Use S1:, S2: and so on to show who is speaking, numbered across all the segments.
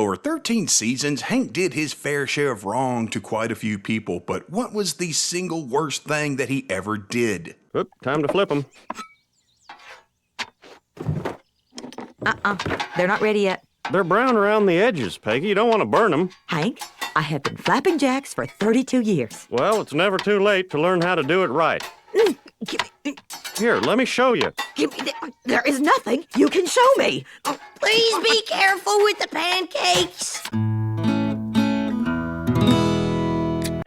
S1: For 13 seasons, Hank did his fair share of wrong to quite a few people, but what was the single worst thing that he ever did?
S2: Oop, time to flip them.
S3: They're not ready yet.
S2: They're brown around the edges, Peggy. You don't want to burn them.
S3: Hank, I have been flapping jacks for 32 years.
S2: Well, it's never too late to learn how to do it right. Here, let me show you.
S3: There is nothing you can show me.
S4: Please be careful with the pancakes.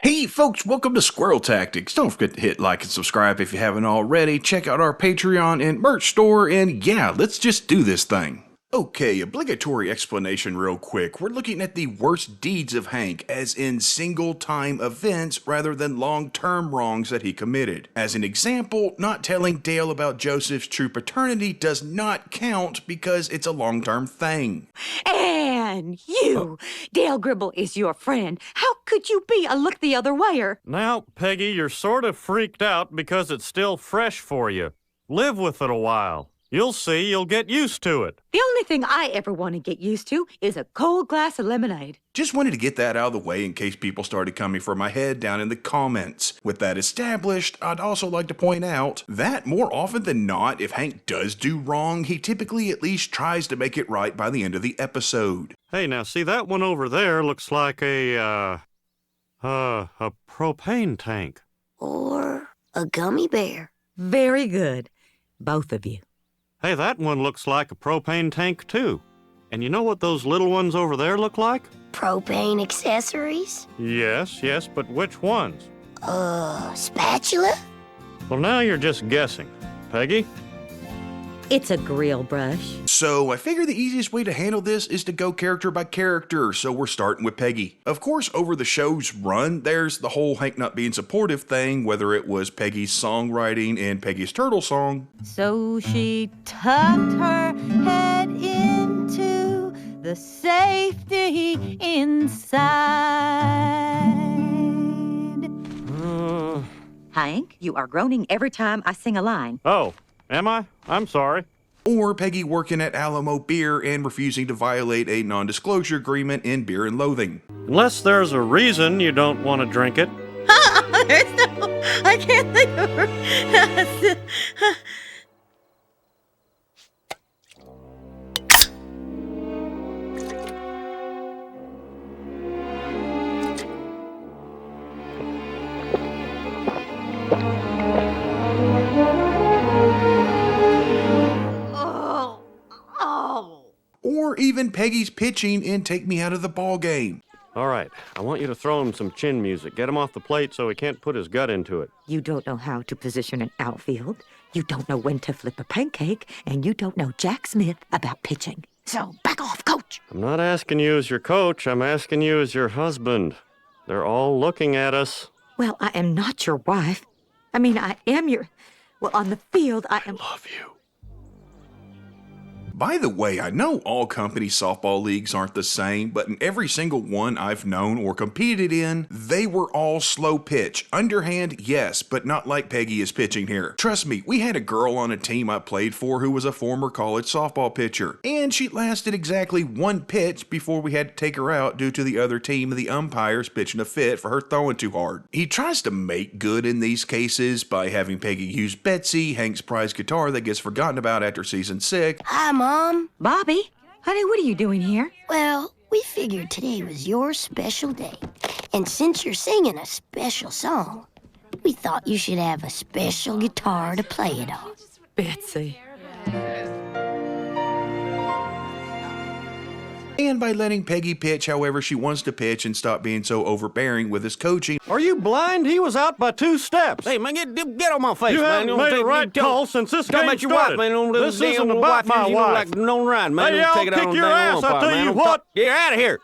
S1: Hey folks, welcome to Squirrel Tactics. Don't forget to hit like and subscribe if you haven't already. Check out our Patreon and merch store, and yeah, let's just do this thing. Okay, obligatory explanation real quick. We're looking at the worst deeds of Hank, as in single-time events rather than long-term wrongs that he committed. As an example, not telling Dale about Joseph's true paternity does not count because it's a long-term thing.
S3: And you, Dale Gribble is your friend. How could you be a look the other wayer?
S2: Now, Peggy, you're sort of freaked out because it's still fresh for you. Live with it a while. You'll see, you'll get used to it.
S3: The only thing I ever want to get used to is a cold glass of lemonade.
S1: Just wanted to get that out of the way in case people started coming for my head down in the comments. With that established, I'd also like to point out that more often than not, if Hank does do wrong, he typically at least tries to make it right by the end of the episode.
S2: Hey, now see, that one over there looks like a propane tank.
S4: Or a gummy bear.
S3: Very good, both of you.
S2: Hey, that one looks like a propane tank, too. And you know what those little ones over there look like?
S4: Propane accessories?
S2: Yes, but which ones?
S4: Spatula?
S2: Well, now you're just guessing. Peggy?
S3: It's a grill brush.
S1: So I figure the easiest way to handle this is to go character by character, so we're starting with Peggy. Of course, over the show's run, there's the whole Hank not being supportive thing, whether it was Peggy's songwriting and Peggy's turtle song.
S5: So she tucked her head into the safety inside.
S3: Hank, you are groaning every time I sing a line.
S2: Oh, am I? I'm sorry.
S1: Or Peggy working at Alamo Beer and refusing to violate a non-disclosure agreement in Beer and Loathing.
S2: Unless there's a reason you don't want to drink it.
S5: I can't think of her.
S1: Or even Peggy's pitching in Take Me Out of the Ball Game.
S2: All right, I want you to throw him some chin music. Get him off the plate so he can't put his gut into it.
S3: You don't know how to position an outfield. You don't know when to flip a pancake. And you don't know Jack Smith about pitching. So back off, coach.
S2: I'm not asking you as your coach. I'm asking you as your husband. They're all looking at us.
S3: Well, I am not your wife. I mean, I am your... Well, on the field, I am...
S1: Love you. By the way, I know all company softball leagues aren't the same, but in every single one I've known or competed in, they were all slow pitch. Underhand, yes, but not like Peggy is pitching here. Trust me, we had a girl on a team I played for who was a former college softball pitcher, and she lasted exactly one pitch before we had to take her out due to the other team and the umpires pitching a fit for her throwing too hard. He tries to make good in these cases by having Peggy use Betsy, Hank's prize guitar that gets forgotten about after season 6.
S4: Hi, Mom.
S3: Bobby? Honey, what are you doing here?
S4: Well, we figured today was your special day. And since you're singing a special song, we thought you should have a special guitar to play it on.
S3: Betsy.
S1: And by letting Peggy pitch however she wants to pitch and stop being so overbearing with his coaching.
S2: Are you blind? He was out by 2 steps.
S6: Hey, man, get on my face,
S2: You
S6: man.
S2: haven't made the right call since this
S6: Talk
S2: game
S6: about your wife,
S2: started.
S6: man. Don't
S2: This isn't about my
S6: You
S2: wife.
S6: like don't ride, man.
S2: Hey,
S6: Don't
S2: I'll
S6: take it out
S2: kick
S6: on
S2: your
S6: the damn
S2: ass, I
S6: umpire,
S2: tell
S6: man.
S2: you
S6: Don't
S2: what.
S6: talk- Get out of here.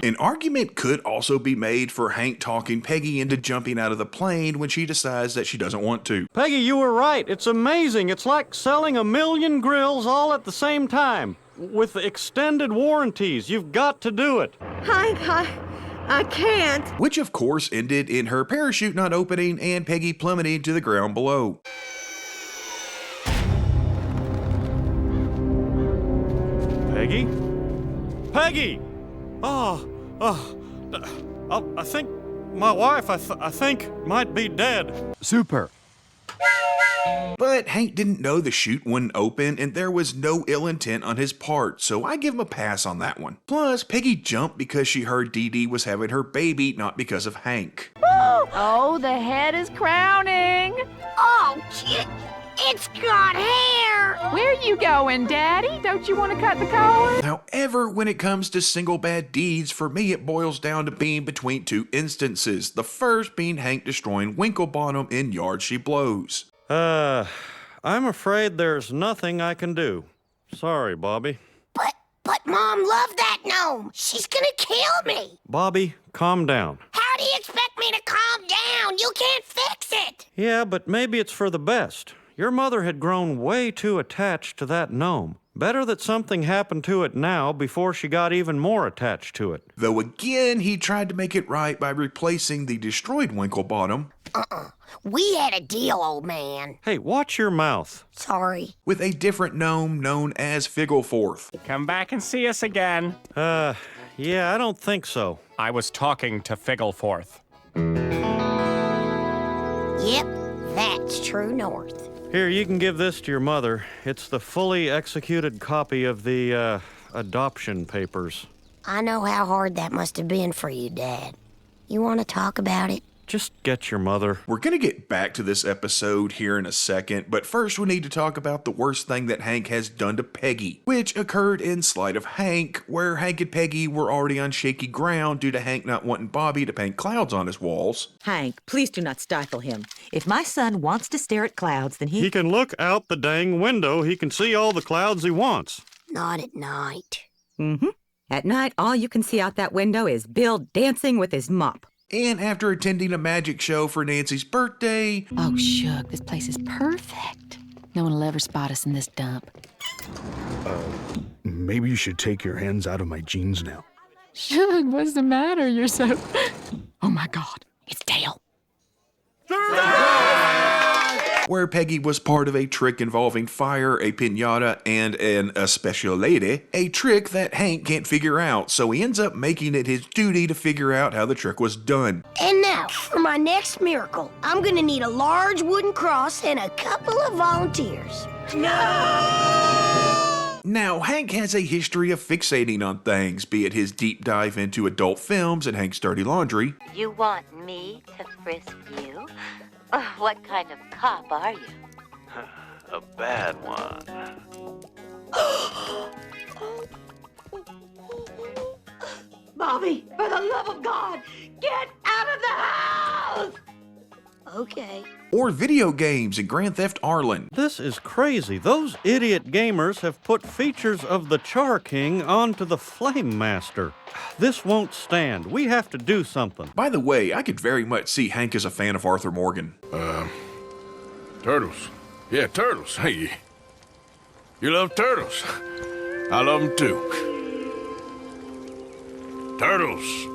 S1: An argument could also be made for Hank talking Peggy into jumping out of the plane when she decides that she doesn't want to.
S2: Peggy, you were right. It's amazing. It's like selling 1,000,000 grills all at the same time. With extended warranties. You've got to do it.
S5: Hank, I can't.
S1: Which of course ended in her parachute not opening and Peggy plummeting to the ground below.
S2: Peggy? Peggy! I think my wife, I think, might be dead.
S7: Super.
S1: But Hank didn't know the chute wouldn't open, and there was no ill intent on his part, so I give him a pass on that one. Plus, Peggy jumped because she heard Dee Dee was having her baby, not because of Hank.
S8: Oh, the head is crowning.
S4: Oh, it's got hair!
S8: Where you going, Daddy? Don't you want to cut the cord?
S1: However, when it comes to single bad deeds, for me it boils down to being between two instances. The first being Hank destroying Winkle in Yard She Blows.
S2: I'm afraid there's nothing I can do. Sorry, Bobby.
S4: But Mom loved that gnome. She's gonna kill me.
S2: Bobby, calm down.
S4: How do you expect me to calm down? You can't fix it.
S2: Yeah, but maybe it's for the best. Your mother had grown way too attached to that gnome. Better that something happened to it now before she got even more attached to it.
S1: Though again, he tried to make it right by replacing the destroyed Winklebottom
S4: We had a deal, old man.
S2: Hey, watch your mouth.
S4: Sorry.
S1: with a different gnome known as Figgleforth.
S9: Come back and see us again.
S2: Yeah, I don't think so.
S9: I was talking to Figgleforth.
S4: Yep, that's true north.
S2: Here, you can give this to your mother. It's the fully executed copy of the, adoption papers.
S4: I know how hard that must have been for you, Dad. You want to talk about it?
S2: Just get your mother.
S1: We're going to get back to this episode here in a second, but first we need to talk about the worst thing that Hank has done to Peggy, which occurred in Sleight of Hank, where Hank and Peggy were already on shaky ground due to Hank not wanting Bobby to paint clouds on his walls.
S3: Hank, please do not stifle him. If my son wants to stare at clouds, then
S2: He can look out the dang window. He can see all the clouds he wants.
S4: Not at night.
S3: Mm-hmm. At night, all you can see out that window is Bill dancing with his mop.
S1: And after attending a magic show for Nancy's birthday,
S10: Oh, Shug, this place is perfect. No one will ever spot us in this dump.
S7: Maybe you should take your hands out of my jeans now.
S10: Shug, what's the matter? You're so... Oh, my God. It's Dale.
S1: where Peggy was part of a trick involving fire, a piñata, and an especiality, a trick that Hank can't figure out, so he ends up making it his duty to figure out how the trick was done.
S4: And now, for my next miracle, I'm gonna need a large wooden cross and a couple of volunteers.
S1: Now, Hank has a history of fixating on things, be it his deep dive into adult films and Hank's dirty laundry.
S11: You want me to frisk you? What kind of cop are you?
S2: A bad one.
S5: Bobby, for the love of God, get out of the house!
S4: Okay.
S1: Or video games in Grand Theft Arlen.
S2: This is crazy. Those idiot gamers have put features of the Char King onto the Flame Master. This won't stand. We have to do something.
S1: By the way, I could very much see Hank as a fan of Arthur Morgan.
S12: Turtles. Yeah, turtles. Hey, you love turtles. I love them too. Turtles.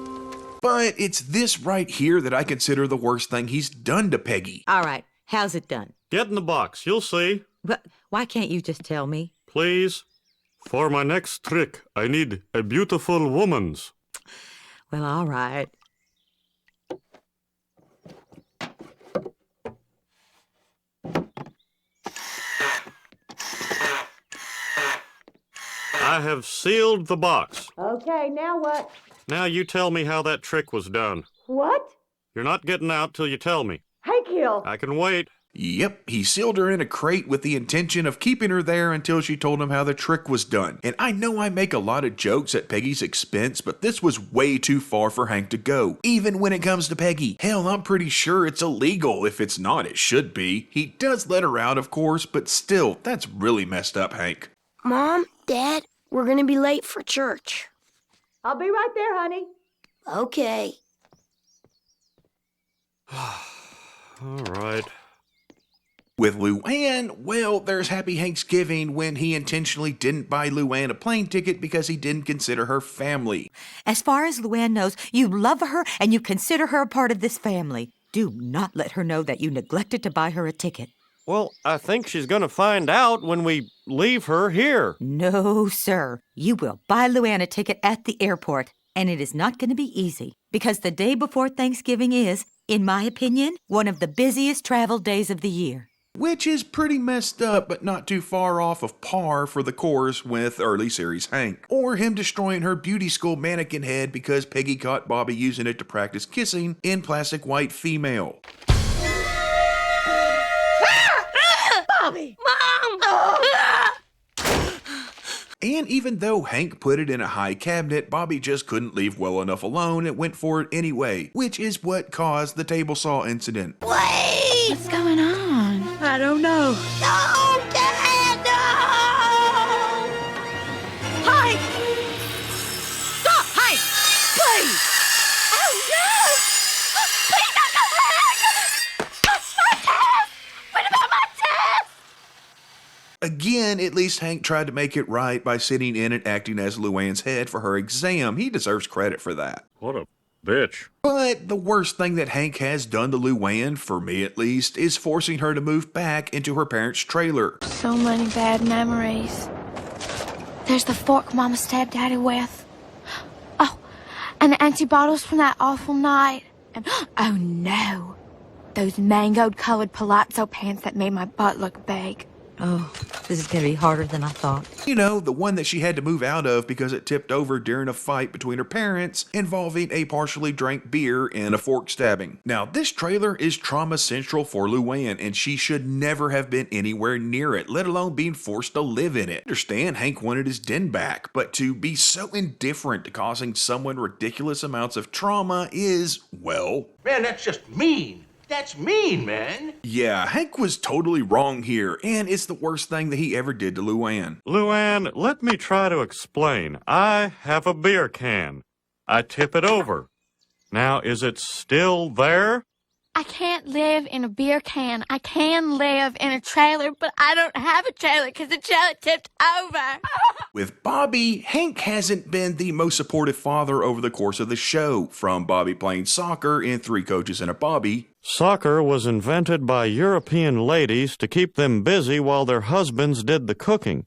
S1: But it's this right here that I consider the worst thing he's done to Peggy.
S3: All right, how's it done?
S2: Get in the box. You'll see.
S3: But why can't you just tell me?
S2: Please. For my next trick, I need a beautiful woman's.
S3: Well, all right.
S2: I have sealed the box.
S5: Okay, now what?
S2: Now you tell me how that trick was done.
S5: What?
S2: You're not getting out till you tell me.
S5: Hey, Kill.
S2: I can wait.
S1: Yep, he sealed her in a crate with the intention of keeping her there until she told him how the trick was done. And I know I make a lot of jokes at Peggy's expense, but this was way too far for Hank to go, even when it comes to Peggy. Hell, I'm pretty sure it's illegal. If it's not, it should be. He does let her out, of course, but still, that's really messed up, Hank.
S4: Mom, Dad, we're gonna be late for church.
S5: I'll be right there, honey.
S4: Okay.
S2: All right.
S1: With Luanne, well, there's Happy Thanksgiving when he intentionally didn't buy Luanne a plane ticket because he didn't consider her family.
S3: As far as Luanne knows, you love her and you consider her a part of this family. Do not let her know that you neglected to buy her a ticket.
S2: Well, I think she's going to find out when we leave her here.
S3: No, sir. You will buy Luanne a ticket at the airport, and it is not going to be easy because the day before Thanksgiving is, in my opinion, one of the busiest travel days of the year.
S1: Which is pretty messed up, but not too far off of par for the course with early series Hank. Or him destroying her beauty school mannequin head because Peggy caught Bobby using it to practice kissing in plastic white female.
S5: Bobby! Mom! Oh.
S1: And even though Hank put it in a high cabinet, Bobby just couldn't leave well enough alone and went for it anyway, which is what caused the table saw incident.
S4: Wait!
S10: What's going on?
S5: I don't know.
S4: No, Dad, no!
S5: Hank! Stop, Hank! Please!
S4: Oh, no! Please don't go back! My test! What about my test?
S1: Again, at least Hank tried to make it right by sitting in and acting as Luanne's head for her exam. He deserves credit for that.
S2: What a bitch.
S1: But the worst thing that Hank has done to Luanne, for me at least, is forcing her to move back into her parents' trailer.
S8: So many bad memories. There's the fork Mama stabbed Daddy with. Oh, and the empty bottles from that awful night. And, oh no, those mango-colored palazzo pants that made my butt look big.
S3: Oh, this is going to be harder than I thought.
S1: You know, the one that she had to move out of because it tipped over during a fight between her parents involving a partially drank beer and a fork stabbing. Now, this trailer is trauma central for Luanne, and she should never have been anywhere near it, let alone being forced to live in it. I understand Hank wanted his den back, but to be so indifferent to causing someone ridiculous amounts of trauma is, well...
S13: Man, that's just mean. That's mean, man.
S1: Yeah, Hank was totally wrong here, and it's the worst thing that he ever did to Luanne.
S2: Luanne, let me try to explain. I have a beer can. I tip it over. Now, is it still there?
S8: I can't live in a beer can. I can live in a trailer, but I don't have a trailer because the trailer tipped over.
S1: With Bobby, Hank hasn't been the most supportive father over the course of the show, from Bobby playing soccer in Three Coaches and a Bobby.
S2: Soccer was invented by European ladies to keep them busy while their husbands did the cooking.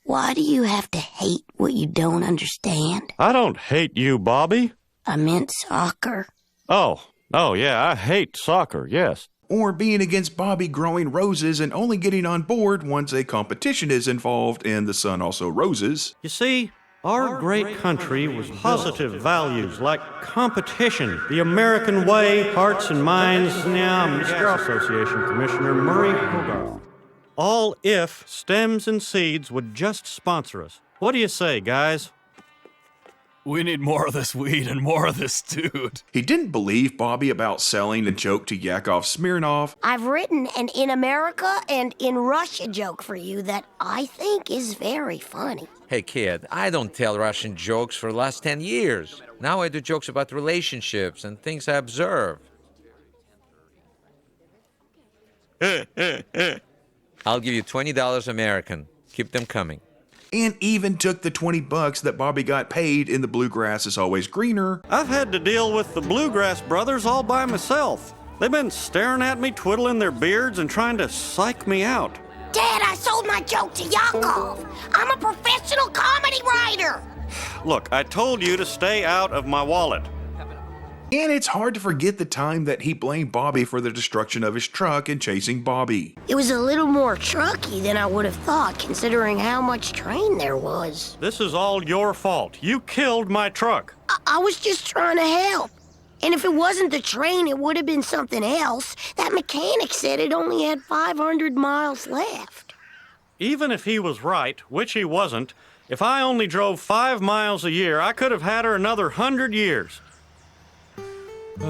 S4: Why do you have to hate what you don't understand?
S2: I don't hate you, Bobby.
S4: I meant soccer.
S2: Oh, yeah, I hate soccer, yes.
S1: Or being against Bobby growing roses and only getting on board once a competition is involved and the sun also roses.
S2: You see, our great country was positive values like competition, the American way, hearts and minds. Now, Mr. Association Commissioner Murray Hogarth. All if Stems and Seeds would just sponsor us. What do you say, guys?
S14: We need more of this weed and more of this dude.
S1: He didn't believe Bobby about selling a joke to Yakov Smirnov.
S4: I've written an In America and In Russia joke for you that I think is very funny.
S15: Hey, kid, I don't tell Russian jokes for the last 10 years. Now I do jokes about relationships and things I observe. I'll give you $20 American. Keep them coming.
S1: And even took the $20 that Bobby got paid in The Bluegrass is Always Greener.
S2: I've had to deal with the Bluegrass brothers all by myself. They've been staring at me, twiddling their beards, and trying to psych me out.
S4: Dad, I sold my joke to Yakov. I'm a professional comedy writer.
S2: Look, I told you to stay out of my wallet.
S1: And it's hard to forget the time that he blamed Bobby for the destruction of his truck and chasing Bobby.
S4: It was a little more trucky than I would have thought, considering how much train there was.
S2: This is all your fault. You killed my truck.
S4: I was just trying to help. And if it wasn't the train, it would have been something else. That mechanic said it only had 500 miles left.
S2: Even if he was right, which he wasn't, if I only drove 5 miles a year, I could have had her another 100 years. We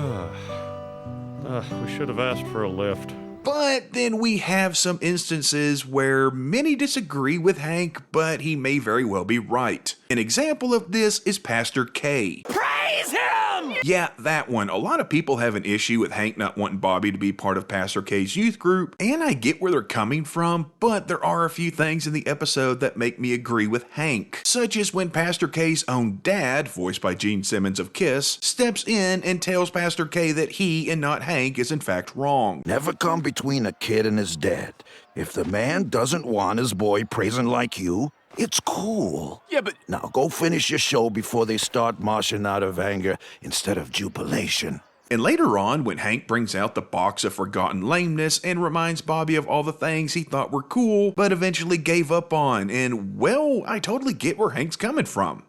S2: should have asked for a lift.
S1: But then we have some instances where many disagree with Hank, but he may very well be right. An example of this is Pastor K.
S13: Praise him!
S1: Yeah, that one. A lot of people have an issue with Hank not wanting Bobby to be part of Pastor K's youth group, and I get where they're coming from, but there are a few things in the episode that make me agree with Hank, such as when Pastor K's own dad, voiced by Gene Simmons of Kiss, steps in and tells Pastor K that he and not Hank is in fact wrong.
S16: Never come between a kid and his dad. If the man doesn't want his boy praising like you, it's cool.
S12: Yeah, but...
S16: Now go finish your show before they start marching out of anger instead of jubilation.
S1: And later on, when Hank brings out the box of forgotten lameness and reminds Bobby of all the things he thought were cool, but eventually gave up on, and, well, I totally get where Hank's coming from.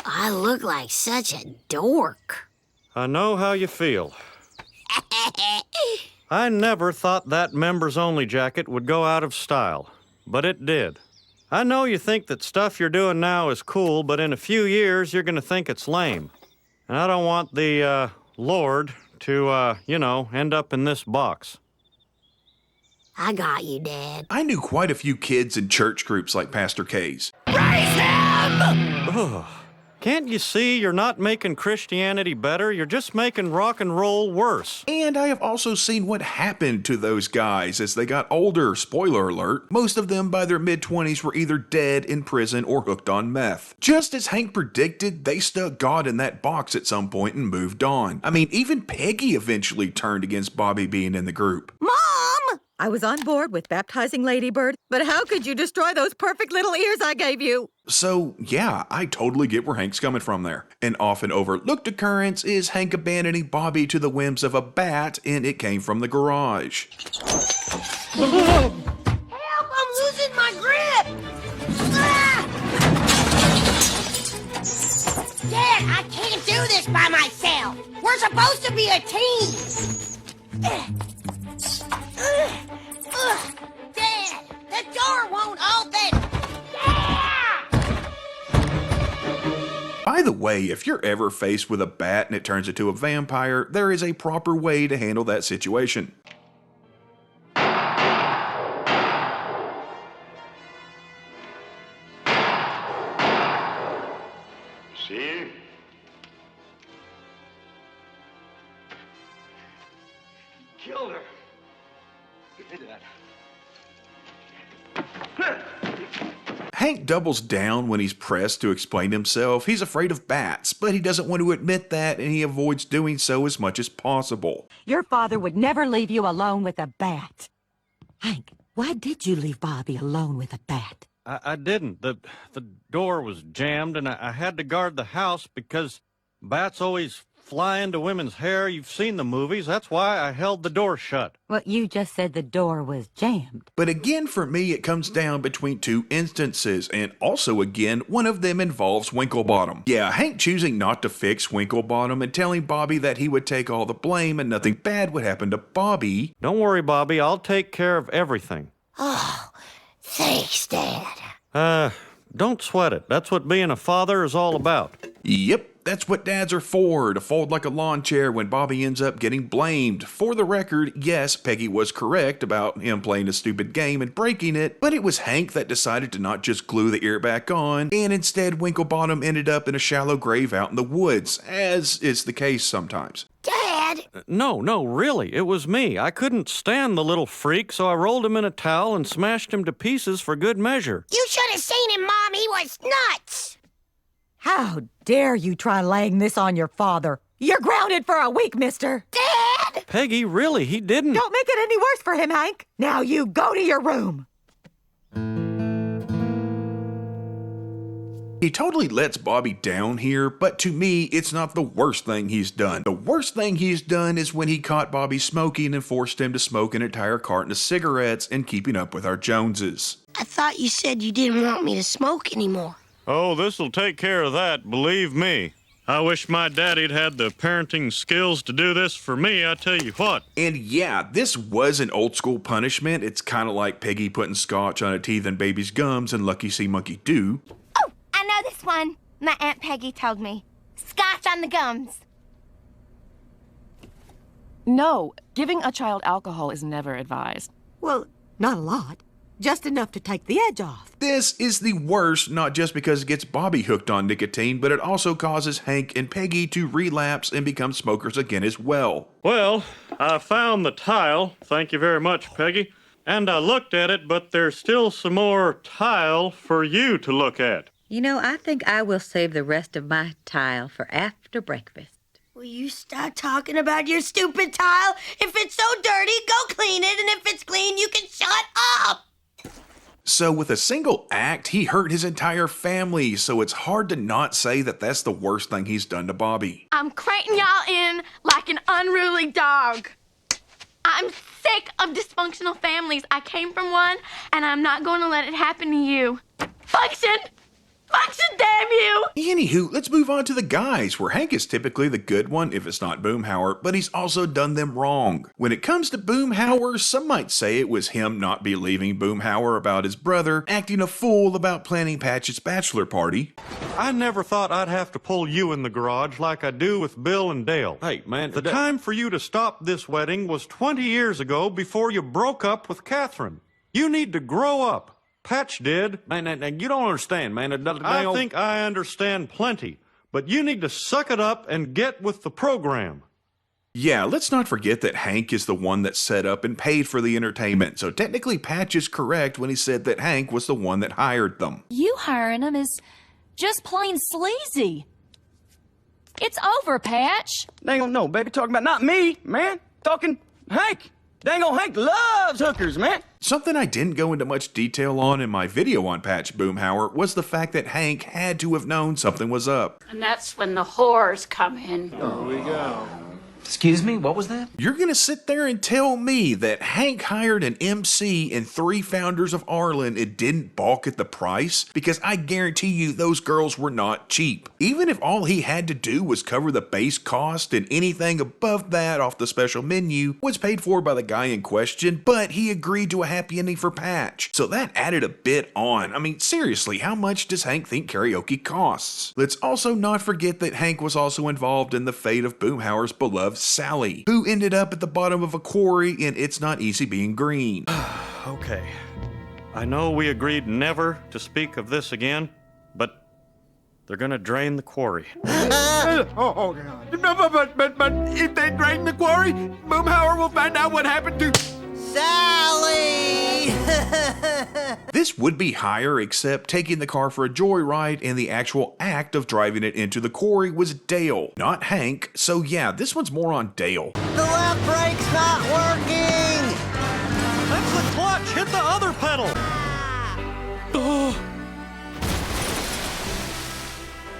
S4: I look like such a dork.
S2: I know how you feel. I never thought that members-only jacket would go out of style, but it did. I know you think that stuff you're doing now is cool, but in a few years, you're going to think it's lame. And I don't want the, Lord to, end up in this box.
S4: I got you, Dad.
S1: I knew quite a few kids in church groups like Pastor K's.
S4: Raise him!
S2: Ugh. Can't you see you're not making Christianity better? You're just making rock and roll worse.
S1: And I have also seen what happened to those guys as they got older. Spoiler alert. Most of them by their mid-20s were either dead, in prison, or hooked on meth. Just as Hank predicted, they stuck God in that box at some point and moved on. I mean, even Peggy eventually turned against Bobby being in the group.
S3: Mom! I was on board with baptizing Ladybird, but how could you destroy those perfect little ears I gave you?
S1: So, yeah, I totally get where Hank's coming from there. An often overlooked occurrence is Hank abandoning Bobby to the whims of a bat, and it came from the garage.
S4: Help! I'm losing my grip! Ah! Dad, I can't do this by myself. We're supposed to be a team. Dad, the door won't open.
S1: By the way, if you're ever faced with a bat and it turns into a vampire, there is a proper way to handle that situation.
S17: See?
S13: Killed her. Give me that.
S1: Hank doubles down when he's pressed to explain himself. He's afraid of bats, but he doesn't want to admit that, and he avoids doing so as much as possible.
S3: Your father would never leave you alone with a bat. Hank, why did you leave Bobby alone with a bat?
S2: I didn't. The door was jammed, and I had to guard the house because bats always fly into women's hair. You've seen the movies. That's why I held the door shut.
S3: Well, you just said the door was jammed.
S1: But again, for me, it comes down between two instances, and also again, one of them involves Winklebottom. Yeah, Hank choosing not to fix Winklebottom and telling Bobby that he would take all the blame and nothing bad would happen to Bobby.
S2: Don't worry, Bobby. I'll take care of everything.
S4: Oh, thanks, Dad.
S2: Don't sweat it. That's what being a father is all about.
S1: Yep. That's what dads are for, to fold like a lawn chair when Bobby ends up getting blamed. For the record, yes, Peggy was correct about him playing a stupid game and breaking it, but it was Hank that decided to not just glue the ear back on, and instead Winklebottom ended up in a shallow grave out in the woods, as is the case sometimes.
S4: Dad!
S2: No, really, it was me. I couldn't stand the little freak, so I rolled him in a towel and smashed him to pieces for good measure.
S4: You should have seen him, Mom. He was nuts.
S3: How dare you try laying this on your father? You're grounded for a week, mister.
S4: Dad!
S2: Peggy, really, he didn't.
S3: Don't make it any worse for him, Hank. Now you go to your room.
S1: He totally lets Bobby down here, but to me, it's not the worst thing he's done. The worst thing he's done is when he caught Bobby smoking and forced him to smoke an entire carton of cigarettes and keeping up with our Joneses.
S4: I thought you said you didn't want me to smoke anymore.
S2: Oh, this'll take care of that, believe me. I wish my daddy'd had the parenting skills to do this for me, I tell you what.
S1: And yeah, this was an old school punishment. It's kind of like Peggy putting scotch on a teething baby's gums and Lucky See Monkey Do.
S8: Oh, I know this one. My Aunt Peggy told me. Scotch on the gums.
S10: No, giving a child alcohol is never advised.
S3: Well, not a lot. just enough to take the edge off.
S1: This is the worst, not just because it gets Bobby hooked on nicotine, but it also causes Hank and Peggy to relapse and become smokers again as well.
S2: Well, I found the tile. Thank you very much, Peggy. And I looked at it, but there's still some more tile for you to look at.
S3: You know, I think I will save the rest of my tile for after breakfast.
S4: Will you stop talking about your stupid tile? If it's so dirty, go clean it, and if it's clean, you can shut up!
S1: So with a single act, he hurt his entire family, so it's hard to not say that that's the worst thing he's done to Bobby.
S8: I'm crating y'all in like an unruly dog. I'm sick of dysfunctional families. I came from one, and I'm not going to let it happen to you. Function! Function, damn you!
S1: Anywho, let's move on to the guys, where Hank is typically the good one if it's not Boomhauer, but he's also done them wrong. When it comes to Boomhauer, some might say it was him not believing Boomhauer about his brother, acting a fool about planning Patch's bachelor party.
S2: I never thought I'd have to pull you in the garage like I do with Bill and Dale. Hey, man, the time for you to stop this wedding was 20 years ago before you broke up with Catherine. You need to grow up. Patch did. Man, you don't understand, man. I think I understand plenty, but you need to suck it up and get with the program.
S1: Yeah, let's not forget that Hank is the one that set up and paid for the entertainment, so technically Patch is correct when he said that Hank was the one that hired them.
S17: You hiring him is just plain sleazy. It's over, Patch.
S6: Dang on, no, baby, talking about not me, man. Talking Hank. Dang on, Hank loves hookers, man.
S1: Something I didn't go into much detail on in my video on Patch Boomhauer was the fact that Hank had to have known something was up.
S18: And that's when the whores come in.
S13: Here we go.
S6: Excuse me, what was that?
S1: You're gonna sit there and tell me that Hank hired an MC and 3 founders of Arlen and didn't balk at the price? Because I guarantee you those girls were not cheap. Even if all he had to do was cover the base cost and anything above that off the special menu was paid for by the guy in question, but he agreed to a happy ending for Patch. So that added a bit on. I mean, seriously, how much does Hank think karaoke costs? Let's also not forget that Hank was also involved in the fate of Boomhauer's beloved Sally, who ended up at the bottom of a quarry in It's Not Easy Being Green.
S2: Okay. I know we agreed never to speak of this again, but they're gonna drain the quarry.
S6: Oh, God. But if they drain the quarry, Boomhauer will find out what happened to
S19: Sally!
S1: This would be higher, except taking the car for a joyride and the actual act of driving it into the quarry was Dale, not Hank. So yeah, this one's more on Dale.
S19: The left brake's not working!
S2: That's the clutch! Hit the other pedal!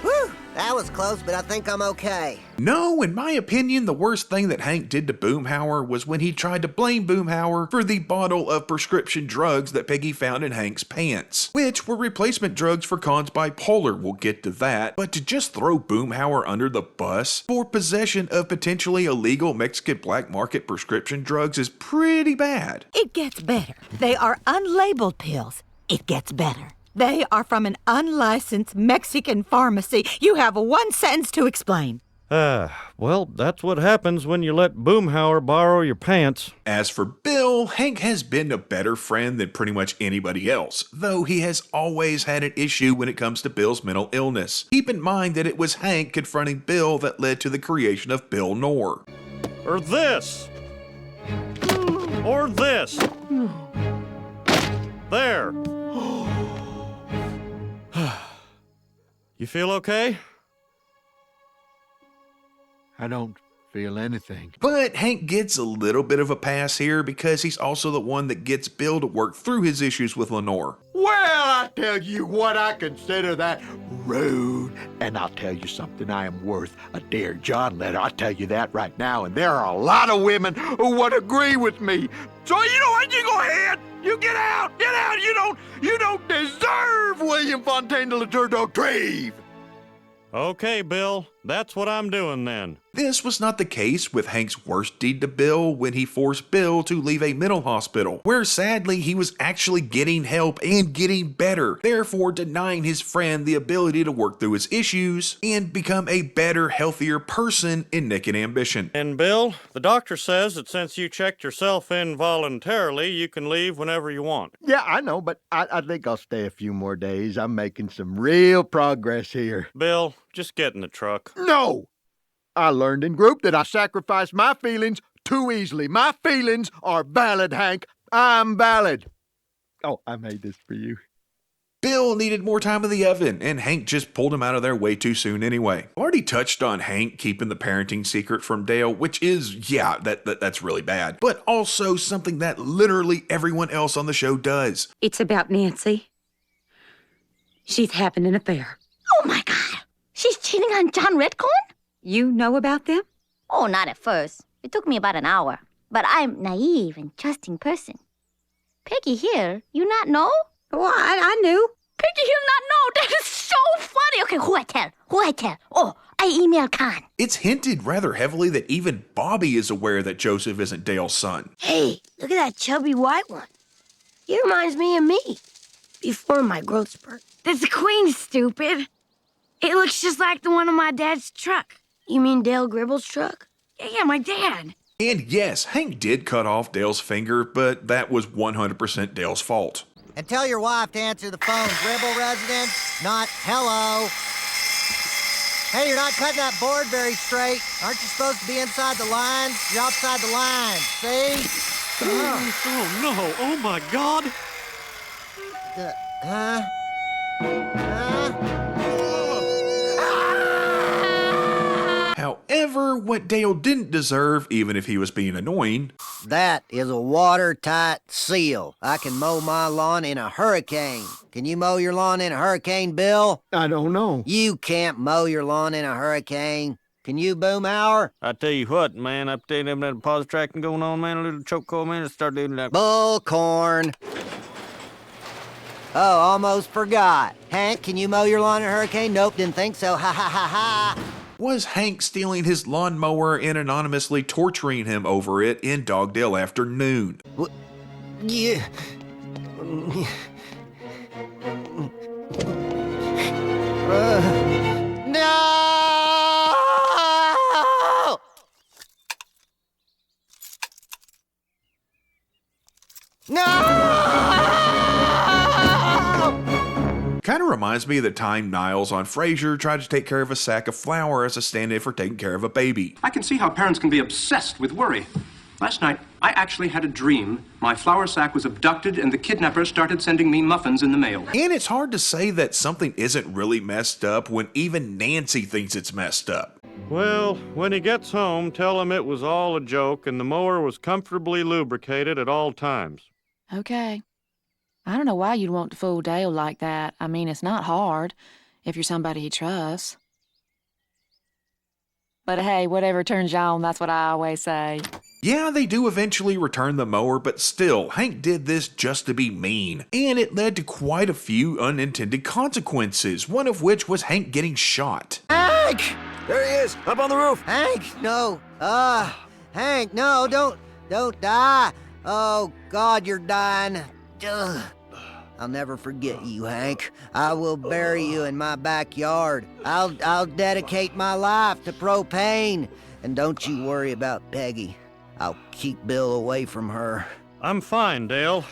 S19: Whew, that was close, but I think I'm okay.
S1: No, in my opinion, the worst thing that Hank did to Boomhauer was when he tried to blame Boomhauer for the bottle of prescription drugs that Peggy found in Hank's pants, which were replacement drugs for Con's bipolar. We'll get to that. But to just throw Boomhauer under the bus for possession of potentially illegal Mexican black market prescription drugs is pretty bad.
S3: It gets better. They are unlabeled pills. It gets better. They are from an unlicensed Mexican pharmacy. You have 1 sentence to explain.
S2: Well, that's what happens when you let Boomhauer borrow your pants.
S1: As for Bill, Hank has been a better friend than pretty much anybody else, though he has always had an issue when it comes to Bill's mental illness. Keep in mind that it was Hank confronting Bill that led to the creation of Bill Knorr.
S2: Or this. Or this. There. You feel okay?
S7: I don't feel anything.
S1: But Hank gets a little bit of a pass here because he's also the one that gets Bill to work through his issues with Lenore.
S20: Well, I tell you what, I consider that rude. And I'll tell you something, I am worth a Dear John letter. I'll tell you that right now. And there are a lot of women who would agree with me. So you know what, you go ahead. You get out, get out. You don't deserve William Fontaine de la Tour d'Autreve.
S2: Okay, Bill. That's what I'm doing then.
S1: This was not the case with Hank's worst deed to Bill when he forced Bill to leave a mental hospital, where sadly he was actually getting help and getting better, therefore denying his friend the ability to work through his issues and become a better, healthier person in Naked Ambition.
S2: And Bill, the doctor says that since you checked yourself in voluntarily, you can leave whenever you want.
S20: Yeah, I know, but I think I'll stay a few more days. I'm making some real progress here.
S2: Bill, just get in the truck.
S20: No! I learned in group that I sacrifice my feelings too easily. My feelings are valid, Hank. I'm valid. Oh, I made this for you.
S1: Bill needed more time in the oven, and Hank just pulled him out of there way too soon anyway. Already touched on Hank keeping the parenting secret from Dale, which is, yeah, that's really bad, but also something that literally everyone else on the show does.
S3: It's about Nancy. She's having an affair.
S4: Oh, my God. She's cheating on John Redcorn?
S3: You know about them?
S11: Oh, not at first. It took me about an hour. But I'm naive and trusting person. Peggy here, you not know?
S3: Well, I knew.
S4: Peggy, he'll not know. That is so funny. Okay, who I tell? Oh, I emailed Con.
S1: It's hinted rather heavily that even Bobby is aware that Joseph isn't Dale's son.
S4: Hey, look at that chubby white one. He reminds me of me. Before my growth spurt.
S10: That's the Queen, stupid. It looks just like the one on my dad's truck.
S4: You mean Dale Gribble's truck?
S10: Yeah, my dad.
S1: And yes, Hank did cut off Dale's finger, but that was 100% Dale's fault.
S19: And tell your wife to answer the phone. Gribble residence, not hello. Hey, you're not cutting that board very straight. Aren't you supposed to be inside the lines? You're outside the lines, see?
S2: Oh, no. Oh, my God. However, what Dale didn't deserve, even if he was being annoying...
S19: That is a watertight seal. I can mow my lawn in a hurricane. Can you mow your lawn in a hurricane, Bill?
S20: I don't know.
S19: You can't mow your lawn in a hurricane. Can you, Boomhauer?
S2: I tell you what, man, up there, that deposit tracking going on, man, a little choke call, man, start doing that.
S19: Bullcorn. Oh, almost forgot. Hank, can you mow your lawn in a hurricane? Nope, didn't think so. Ha ha ha ha.
S1: Was Hank stealing his lawnmower and anonymously torturing him over it in Dogdale Afternoon?
S19: Yeah. No! No!
S1: Kind of reminds me of the time Niles on Frasier tried to take care of a sack of flour as a stand-in for taking care of a baby.
S21: I can see how parents can be obsessed with worry. Last night, I actually had a dream. My flour sack was abducted and the kidnapper started sending me muffins in the mail.
S1: And it's hard to say that something isn't really messed up when even Nancy thinks it's messed up.
S2: Well, when he gets home, tell him it was all a joke and the mower was comfortably lubricated at all times.
S10: Okay. I don't know why you'd want to fool Dale like that. I mean, it's not hard if you're somebody he trusts. But hey, whatever turns you on, that's what I always say.
S1: Yeah, they do eventually return the mower, but still, Hank did this just to be mean. And it led to quite a few unintended consequences, one of which was Hank getting shot.
S19: Hank!
S16: There he is, up on the roof.
S19: Hank, no. Hank, no, don't die. Oh, God, you're dying. Ugh. I'll never forget you, Hank. I will bury you in my backyard. I'll dedicate my life to propane. And don't you worry about Peggy. I'll keep Bill away from her.
S2: I'm fine, Dale.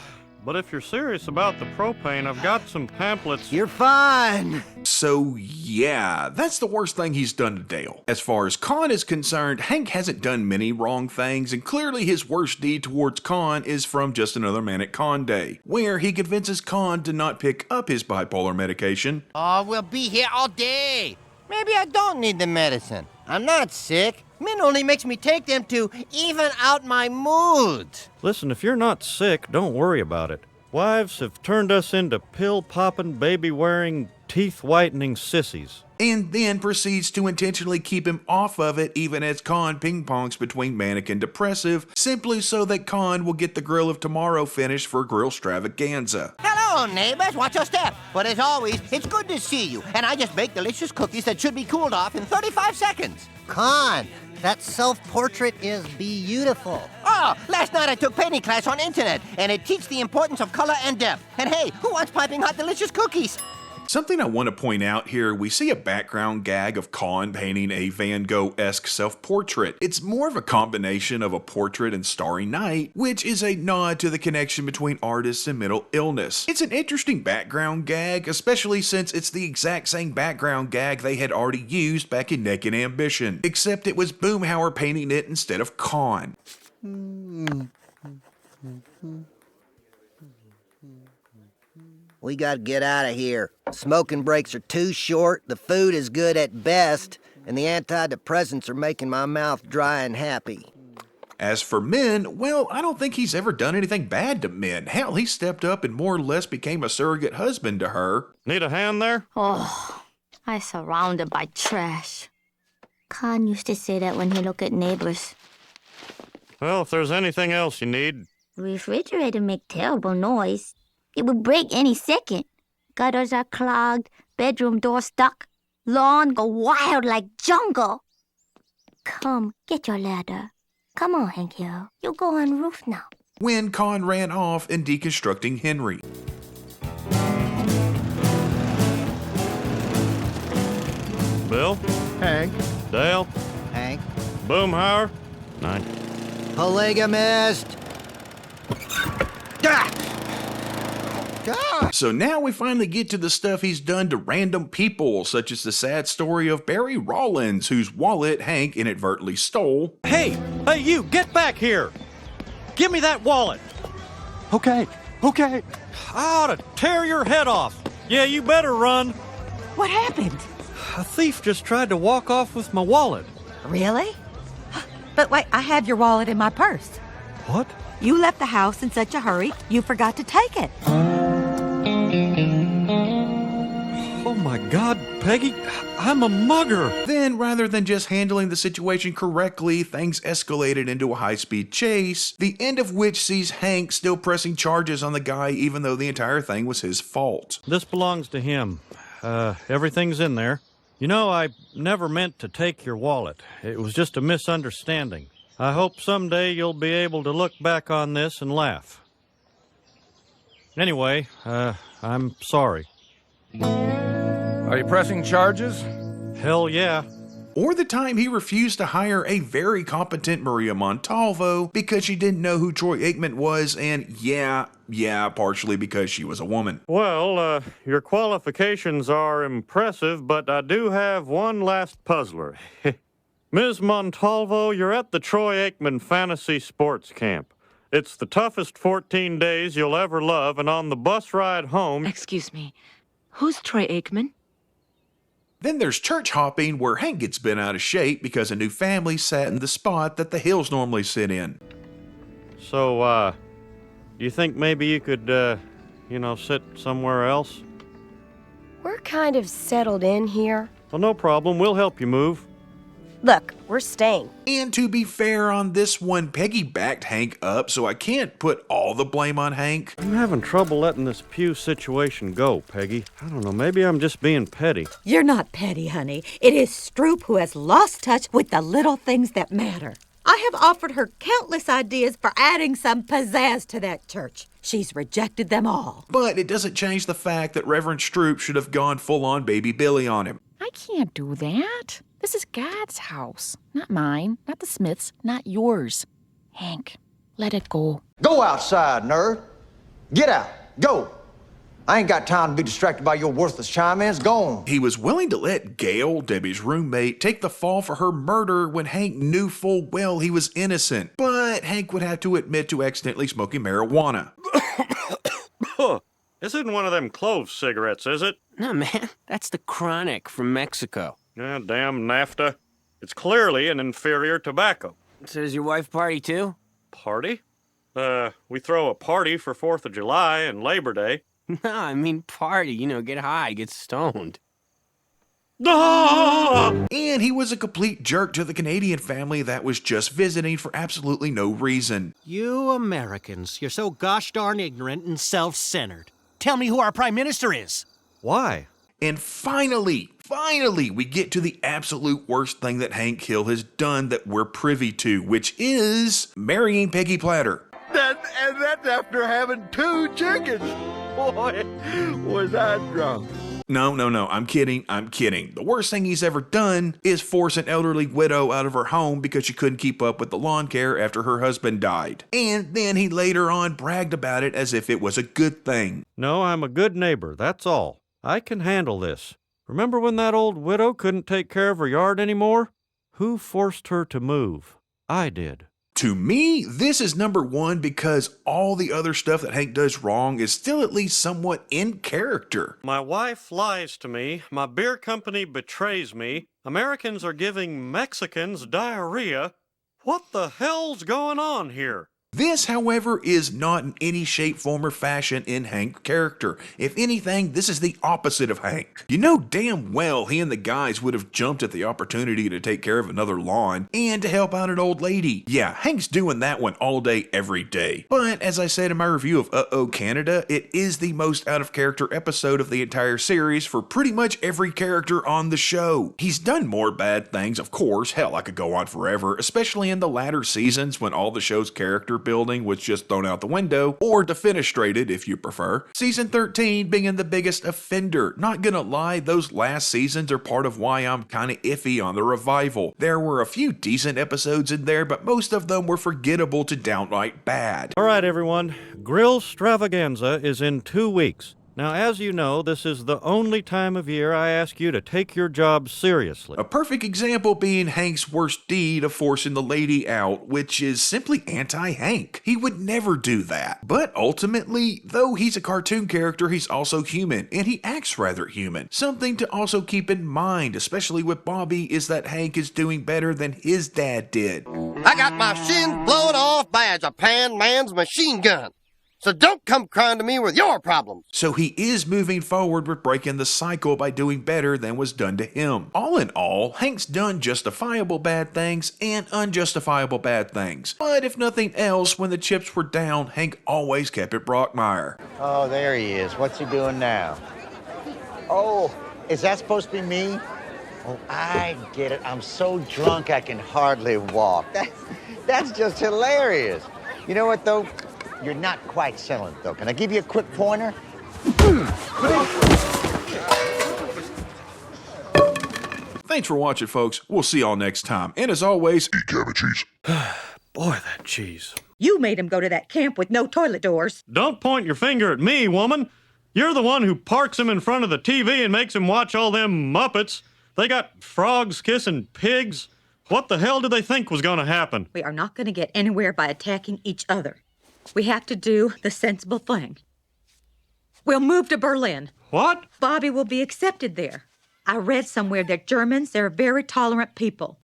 S2: But if you're serious about the propane, I've got some pamphlets.
S19: You're fine.
S1: So, yeah, that's the worst thing he's done to Dale. As far as Con is concerned, Hank hasn't done many wrong things, and clearly his worst deed towards Con is from Just Another Manic Con Day, where he convinces Con to not pick up his bipolar medication.
S19: Oh, we'll be here all day. Maybe I don't need the medicine. I'm not sick. Min only makes me take them to even out my mood.
S2: Listen, if you're not sick, don't worry about it. Wives have turned us into pill-popping, baby-wearing, teeth-whitening sissies.
S1: and then proceeds to intentionally keep him off of it even as Con ping-pongs between manic and depressive, simply so that Con will get the Grill of Tomorrow finish for Grill Stravaganza.
S9: Hello, neighbors. Watch your step. But as always, it's good to see you. And I just baked delicious cookies that should be cooled off in 35 seconds.
S19: Con, that self-portrait is beautiful.
S9: Oh, last night I took painting class on internet, and it teaches the importance of color and depth. And hey, who wants piping hot delicious cookies?
S1: Something I want to point out here, we see a background gag of Con painting a Van Gogh-esque self-portrait. It's more of a combination of a portrait and Starry Night, which is a nod to the connection between artists and mental illness. It's an interesting background gag, especially since it's the exact same background gag they had already used back in Naked Ambition, except it was Boomhauer painting it instead of Con.
S19: We gotta get out of here. Smoking breaks are too short, the food is good at best, and the antidepressants are making my mouth dry and happy.
S1: As for men, well, I don't think he's ever done anything bad to men. Hell, he stepped up and more or less became a surrogate husband to her.
S2: Need a hand there?
S11: Oh, I'm surrounded by trash. Con used to say that when he looked at neighbors.
S2: Well, if there's anything else you need.
S11: Refrigerator make terrible noise. It would break any second. Gutters are clogged, bedroom door stuck. Lawn go wild like jungle. Come, get your ladder. Come on, Hank Hill. You'll go on roof now.
S1: When Con ran off and deconstructing Henry.
S2: Bill?
S19: Hank.
S2: Dale?
S19: Hank.
S2: Boomhauer? 9.
S19: Polygamist.
S1: So now we finally get to the stuff he's done to random people, such as the sad story of Barry Rollins, whose wallet Hank inadvertently stole.
S2: Hey, you, get back here! Give me that wallet!
S6: Okay.
S2: I ought to tear your head off. Yeah, you better run.
S3: What happened?
S2: A thief just tried to walk off with my wallet.
S3: Really? But wait, I have your wallet in my purse.
S2: What?
S3: You left the house in such a hurry, you forgot to take it.
S2: Oh my God, Peggy, I'm a mugger.
S1: Then, rather than just handling the situation correctly, things escalated into a high-speed chase, the end of which sees Hank still pressing charges on the guy even though the entire thing was his fault.
S2: This belongs to him. Everything's in there. You know, I never meant to take your wallet. It was just a misunderstanding. I hope someday you'll be able to look back on this and laugh. Anyway, I'm sorry.
S12: Are you pressing charges?
S2: Hell yeah.
S1: Or the time he refused to hire a very competent Maria Montalvo because she didn't know who Troy Aikman was, and yeah, partially because she was a woman.
S2: Well, your qualifications are impressive, but I do have one last puzzler. Ms. Montalvo, you're at the Troy Aikman Fantasy Sports Camp. It's the toughest 14 days you'll ever love, and on the bus ride home...
S10: Excuse me, who's Troy Aikman?
S1: Then there's church hopping, where Hank gets bent out of shape because a new family sat in the spot that the Hills normally sit in.
S2: So, you think maybe you could, sit somewhere else?
S22: We're kind of settled in here.
S2: Well, no problem. We'll help you move.
S22: Look, we're staying.
S1: And to be fair on this one, Peggy backed Hank up, so I can't put all the blame on Hank.
S2: I'm having trouble letting this pew situation go, Peggy. I don't know, maybe I'm just being petty.
S3: You're not petty, honey. It is Stroop who has lost touch with the little things that matter. I have offered her countless ideas for adding some pizzazz to that church. She's rejected them all.
S1: But it doesn't change the fact that Reverend Stroop should have gone full-on Baby Billy on him.
S10: I can't do that. This is God's house, not mine, not the Smiths, not yours. Hank, let it go.
S9: Go outside, nerd. Get out. Go. I ain't got time to be distracted by your worthless chime-ins. Go on.
S1: He was willing to let Gail, Debbie's roommate, take the fall for her murder when Hank knew full well he was innocent. But Hank would have to admit to accidentally smoking marijuana.
S2: This isn't one of them clove cigarettes, is it?
S23: No, man. That's the Chronic from Mexico.
S2: Yeah, damn NAFTA. It's clearly an inferior tobacco.
S23: So does your wife party too?
S2: Party? We throw a party for 4th of July and Labor Day.
S23: No, I mean party. Get high, get stoned.
S2: Ah!
S1: And he was a complete jerk to the Canadian family that was just visiting for absolutely no reason.
S5: You Americans, you're so gosh darn ignorant and self-centered. Tell me who our Prime Minister is.
S2: Why?
S1: And finally, we get to the absolute worst thing that Hank Hill has done that we're privy to, which is marrying Peggy Platter.
S20: And that's after having 2 chickens. Boy, was I drunk.
S1: No, I'm kidding. The worst thing he's ever done is force an elderly widow out of her home because she couldn't keep up with the lawn care after her husband died. And then he later on bragged about it as if it was a good thing.
S2: No, I'm a good neighbor, that's all. I can handle this. Remember when that old widow couldn't take care of her yard anymore? Who forced her to move? I did.
S1: To me, this is number 1 because all the other stuff that Hank does wrong is still at least somewhat in character.
S2: My wife lies to me, my beer company betrays me, Americans are giving Mexicans diarrhea. What the hell's going on here?
S1: This, however, is not in any shape, form, or fashion in Hank's character. If anything, this is the opposite of Hank. You know damn well he and the guys would have jumped at the opportunity to take care of another lawn and to help out an old lady. Yeah, Hank's doing that one all day, every day. But as I said in my review of Uh-Oh Canada, it is the most out-of-character episode of the entire series for pretty much every character on the show. He's done more bad things, of course. Hell, I could go on forever, especially in the latter seasons when all the show's character building was just thrown out the window, or defenestrated if you prefer. Season 13 being the biggest offender. Not gonna lie, those last seasons are part of why I'm kinda iffy on the revival. There were a few decent episodes in there, but most of them were forgettable to downright bad.
S2: Alright everyone, Grill Stravaganza is in 2 weeks. Now, as you know, this is the only time of year I ask you to take your job seriously.
S1: A perfect example being Hank's worst deed of forcing the lady out, which is simply anti-Hank. He would never do that. But ultimately, though he's a cartoon character, he's also human, and he acts rather human. Something to also keep in mind, especially with Bobby, is that Hank is doing better than his dad did.
S9: I got my shins blown off by a Japan man's machine gun. So don't come crying to me with your problems.
S1: So he is moving forward with breaking the cycle by doing better than was done to him. All in all, Hank's done justifiable bad things and unjustifiable bad things. But if nothing else, when the chips were down, Hank always kept it Brockmire.
S14: Oh, there he is. What's he doing now? Oh, is that supposed to be me? Oh, I get it. I'm so drunk I can hardly walk. That's just hilarious. You know what, though? You're not quite selling it, though. Can I give you a quick pointer?
S1: Thanks for watching, folks. We'll see y'all next time. And as always, eat cabbage cheese.
S2: Boy, that cheese.
S3: You made him go to that camp with no toilet doors.
S2: Don't point your finger at me, woman. You're the one who parks him in front of the TV and makes him watch all them Muppets. They got frogs kissing pigs. What the hell did they think was going to happen?
S3: We are not going to get anywhere by attacking each other. We have to do the sensible thing. We'll move to Berlin.
S2: What?
S3: Bobby will be accepted there. I read somewhere that Germans, they're very tolerant people.